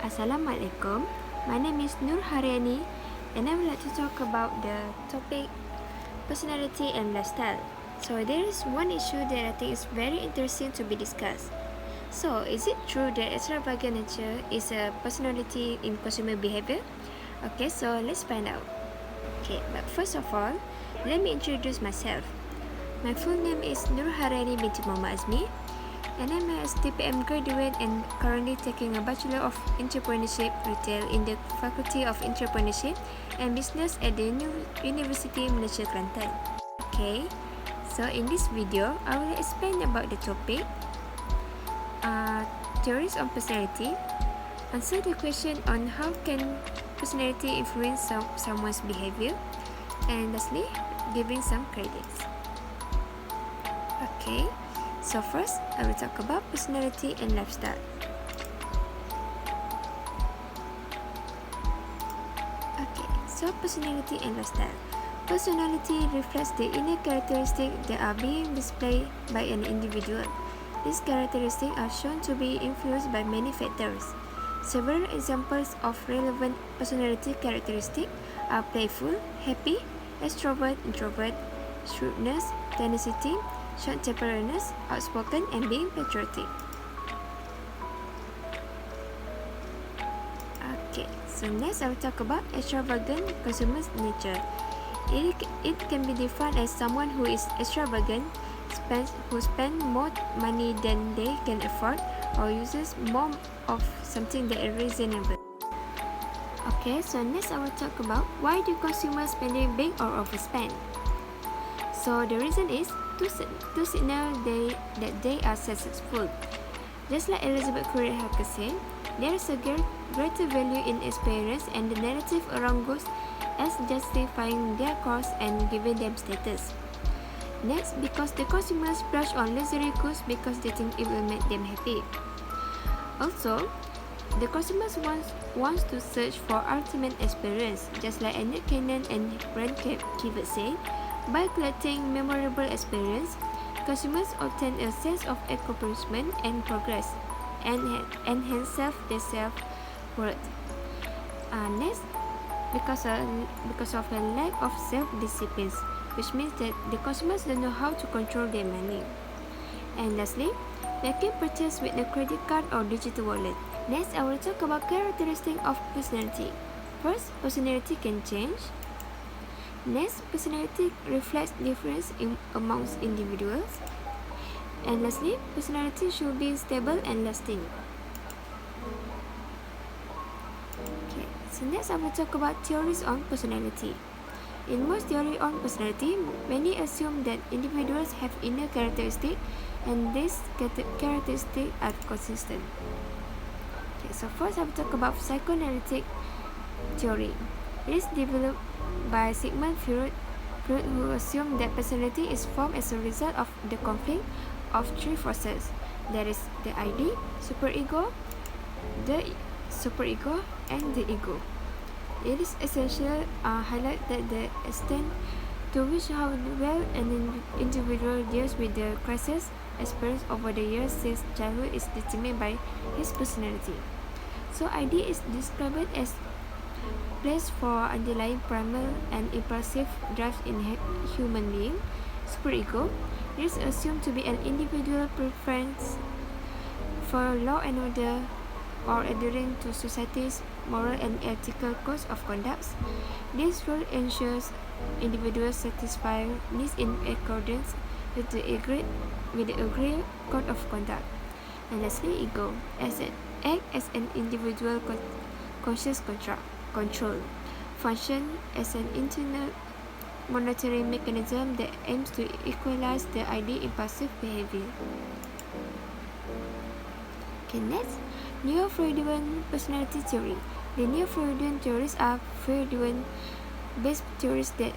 Assalamualaikum. My name is Nurhariani and I would like to talk about the topic personality and lifestyle. So there is one issue that I think is very interesting to be discussed. So is it true that extravagant nature is a personality in consumer behavior? Okay, so let's find out. Okay, but first of all, let me introduce myself. My full name is Nurhariani Binti Azmi, and I'm a STPM graduate and currently taking a Bachelor of Entrepreneurship Retail in the Faculty of Entrepreneurship and Business at the University Malaysia Kelantan. Okay, so in this video, I will explain about the topic theories on personality, answer the question on how can personality influence someone's behavior, and lastly, giving some credits. Okay, so first, I will talk about personality and lifestyle. Okay, so personality and lifestyle. Personality reflects the inner characteristics that are being displayed by an individual. These characteristics are shown to be influenced by many factors. Several examples of relevant personality characteristics are playful, happy, extrovert, introvert, shrewdness, tenacity, short-temperedness, outspoken, and being patriotic. Okay, so next I will talk about extravagant consumer nature. It can be defined as someone who is extravagant, who spends more money than they can afford, or uses more of something that is reasonable. Okay, so next I will talk about why do consumers spending big or overspend. So the reason is to signal that they are successful. Just like Elizabeth Currie Harker said, there is a greater value in experience, and the narrative around goes as justifying their cost and giving them status. Next, because the consumers splurge on luxury goods because they think it will make them happy. Also, the consumers wants to search for ultimate experience, just like Annette Cannon and Brent Kivett said. By collecting memorable experience, consumers obtain a sense of accomplishment and progress, and enhance their self-worth. Next, because of a lack of self-discipline, which means that the consumers don't know how to control their money. And lastly, making purchase with a credit card or digital wallet. Next, I will talk about characteristics of personality. First, personality can change. Next, personality reflects difference amongst individuals. And lastly, personality should be stable and lasting. Okay, so next I will talk about theories on personality. In most theories on personality, many assume that individuals have inner characteristics and these characteristics are consistent. Okay, so first I will talk about psychoanalytic theory. It is developed by Sigmund Freud, who assumed that personality is formed as a result of the conflict of three forces. That is the ID, superego, the superego, and the ego. It is essential highlight that the extent to which how well an individual deals with the crisis experienced over the years since childhood is determined by his personality. So ID is described as place for underlying primal and impulsive drives in human being. Superego is assumed to be an individual preference for law and order or adhering to society's moral and ethical codes of conduct. This rule ensures individuals satisfy needs in accordance with the agreed code of conduct. And lastly, ego acts as an individual conscious control, function as an internal monitoring mechanism that aims to equalize the ID impulsive behavior. Okay, next, Neo-Freudian personality theory. The Neo-Freudian theories are Freudian-based theories that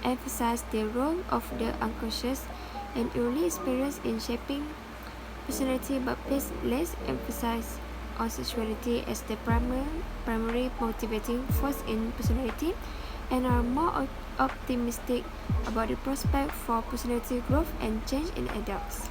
emphasize the role of the unconscious and early experience in shaping personality, but place less emphasis on sexuality as the primary motivating force in personality, and are more optimistic about the prospect for personality growth and change in adults.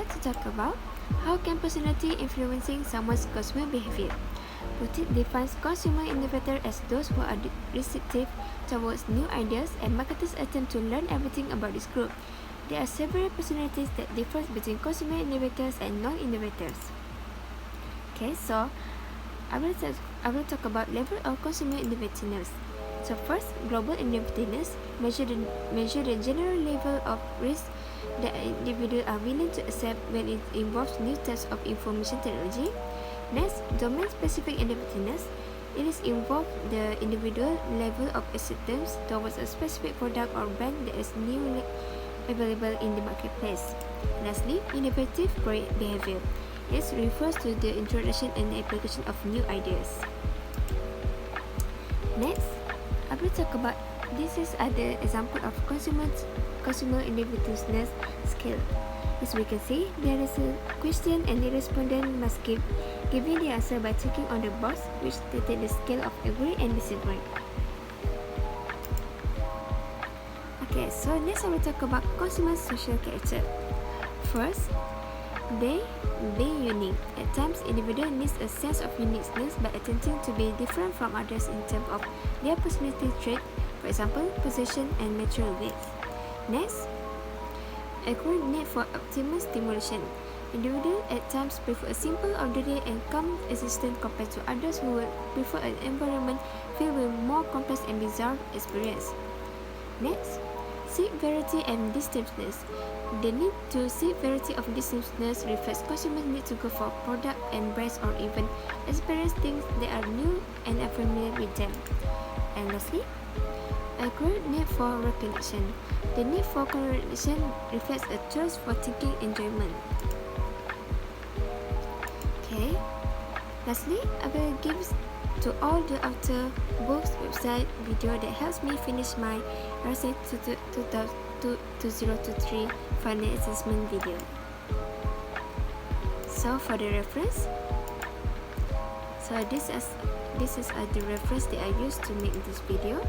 like to talk about how can personality influencing someone's consumer behavior. Boutique defines consumer innovator as those who are receptive towards new ideas, and marketers attempt to learn everything about this group. There are several personalities that differ between consumer innovators and non-innovators. Okay, so I will talk about level of consumer innovativeness. So first, global innovativeness measure the general level of risk that individuals are willing to accept when it involves new types of information technology. Next, domain-specific innovativeness. It is involved the individual level of acceptance towards a specific product or brand that is newly available in the marketplace. Lastly, innovative behavior. It refers to the introduction and application of new ideas. Next, I will talk about this is the example of consumer innovativeness scale. As we can see, there is a question and the respondent must give the answer by checking on the box which stated the scale of agree and disagree. Okay, so next I will talk about consumer social character. First, being unique. At times, individual needs a sense of uniqueness by attempting to be different from others in terms of their personality trait, for example, possession and natural ways. Next, acute need for optimal stimulation. Individuals at times prefer a simple, orderly, and calm existence compared to others who would prefer an environment filled with more complex and bizarre experience. Next, seek variety and distinctness. The need to seek variety of distinctness reflects consumers' need to go for product and brands or even experience things that are new and unfamiliar with them. And lastly, a great need for recognition. The need for recognition reflects a thirst for thinking enjoyment. Okay. Lastly, I will give to all the author books website video that helps me finish my ARS2023 final assessment video. So for the reference, this is the reference that I used to make this video.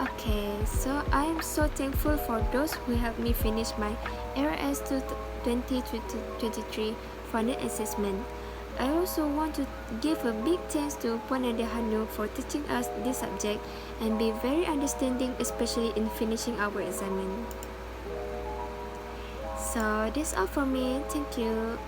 Okay, so I am so thankful for those who helped me finish my ARS2023 final assessment. I also want to give a big thanks to Puan Hanu for teaching us this subject and be very understanding, especially in finishing our assignment. So that's all for me. Thank you.